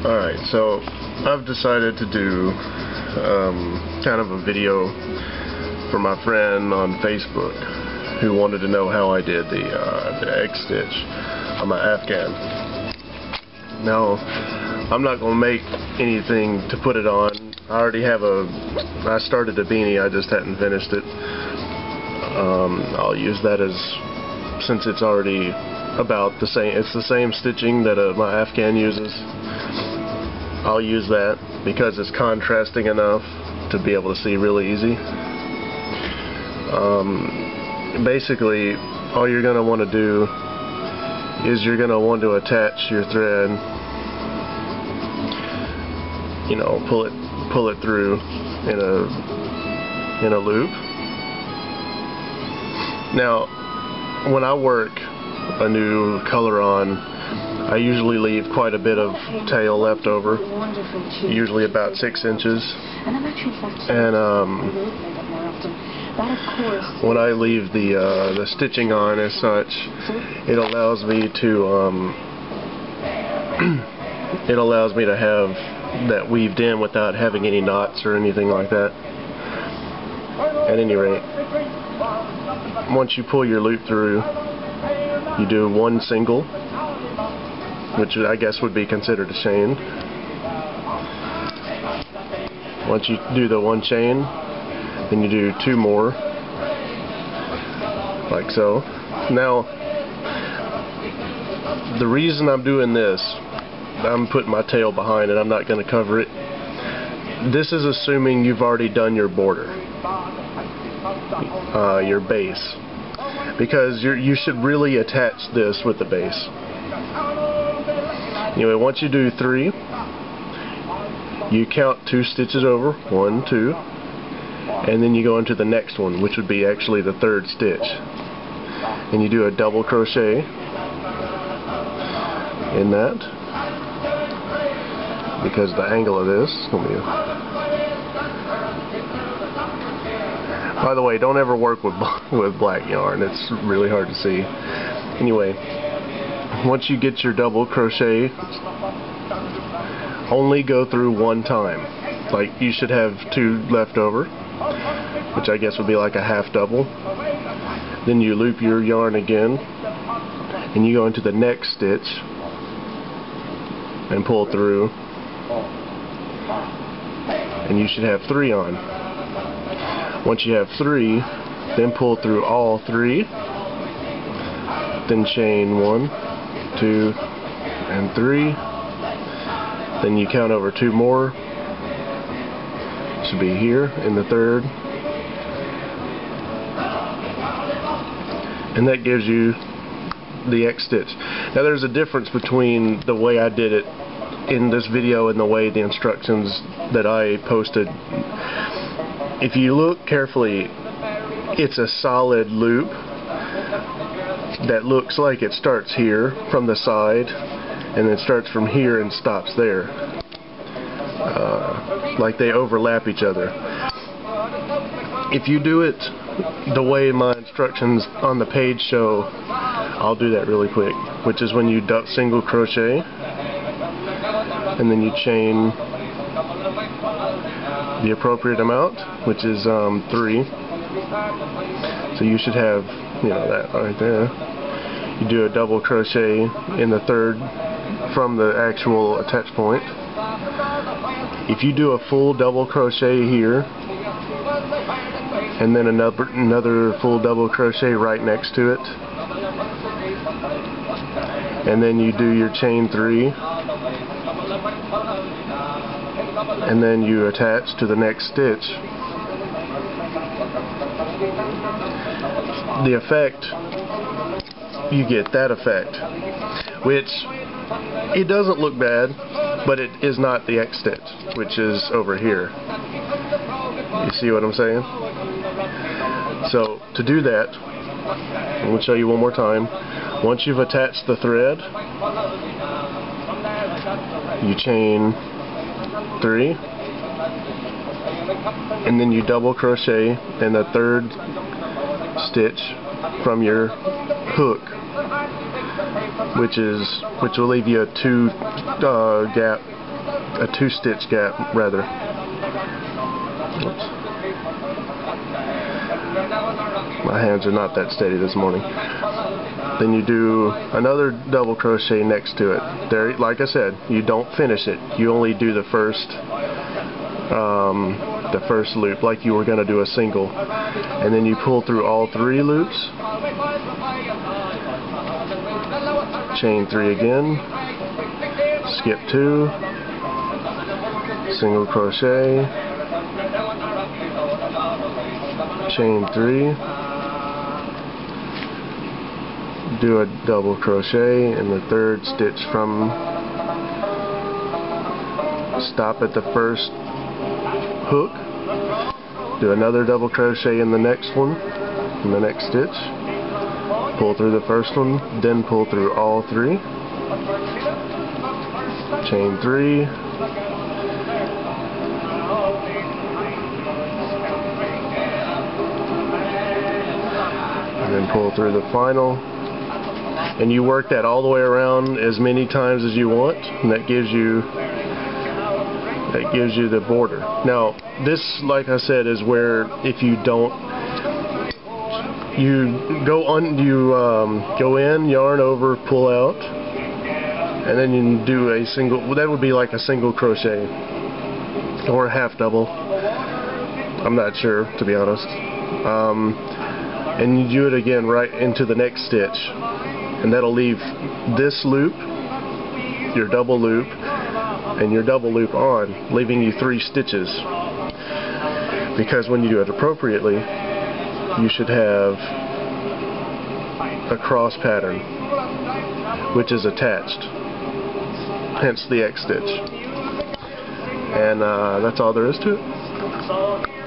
Alright, so I've decided to do kind of a video for my friend on Facebook who wanted to know how I did the egg stitch on my Afghan. Now, I'm not going to make anything to put it on. I already have I started a beanie, I just hadn't finished it. I'll use that since it's already about the same, it's the same stitching that my Afghan uses. I'll use that because it's contrasting enough to be able to see really easy. Basically, all you're going to want to do is you're going to want to attach your thread, you know, pull it through in a loop. Now, when I work a new color on, I usually leave quite a bit of tail left over, usually about 6 inches. And when I leave the stitching on as such, it allows me to have that weaved in without having any knots or anything like that. At any rate, once you pull your loop through, you do one single, which I guess would be considered a chain. Once you do the one chain, then you do 2 more, like so. Now, the reason I'm doing this, I'm putting my tail behind it, I'm not going to cover it. This is assuming you've already done your border, your base, because you should really attach this with the base. Anyway, once you do 3, you count 2 stitches over, 1, 2, and then you go into the next one, which would be actually the 3rd stitch. And you do a double crochet in that, because the angle of this is going to be... By the way, don't ever work with black yarn, it's really hard to see. Anyway, once you get your double crochet, only go through 1 time. Like, you should have 2 left over, which I guess would be like a half double. Then you loop your yarn again, and you go into the next stitch and pull through, and you should have 3 on. Once you have 3, then pull through all 3, then chain 1, 2, and 3. Then you count over 2 more. Should be here in the 3rd. And that gives you the X stitch. Now there's a difference between the way I did it in this video and the way the instructions that I posted. If you look carefully, it's a solid loop that looks like it starts here from the side and then starts from here and stops there. Like they overlap each other. If you do it the way my instructions on the page show, I'll do that really quick, which is when you single crochet and then you chain the appropriate amount, which is 3. So you should have, you know, that right there. You do a double crochet in the 3rd from the actual attach point. If you do a full double crochet here and then another full double crochet right next to it, and then you do your chain 3, and then you attach to the next stitch, the effect, you get that effect, which it doesn't look bad, but it is not the X stitch, which is over here. You see what I'm saying? So to do that, I'm going to show you one more time. Once you've attached the thread, you chain 3, and then you double crochet in the 3rd stitch from your hook, which will leave you a 2 gap a 2-stitch gap rather. Oops. My hands are not that steady this morning. Then you do another double crochet next to it. There, like I said, you don't finish it. You only do the first loop like you were going to do a single, and then you pull through all 3 loops. Chain 3 again. Skip 2. Single crochet. Chain 3. Do a double crochet in the 3rd stitch from, stop at the first hook, do another double crochet in the next one, in the next stitch, pull through the first one, then pull through all 3, chain 3, and then pull through the final. And you work that all the way around as many times as you want, and that gives you the border. Now, this, like I said, is where if you don't, you go in, yarn over, pull out, and then you do a single. Well, that would be like a single crochet or a half double. I'm not sure, to be honest. And you do it again right into the next stitch. And that'll leave this loop, your double loop, and your double loop on, leaving you 3 stitches. Because when you do it appropriately, you should have a cross pattern, which is attached, hence the X stitch. And that's all there is to it.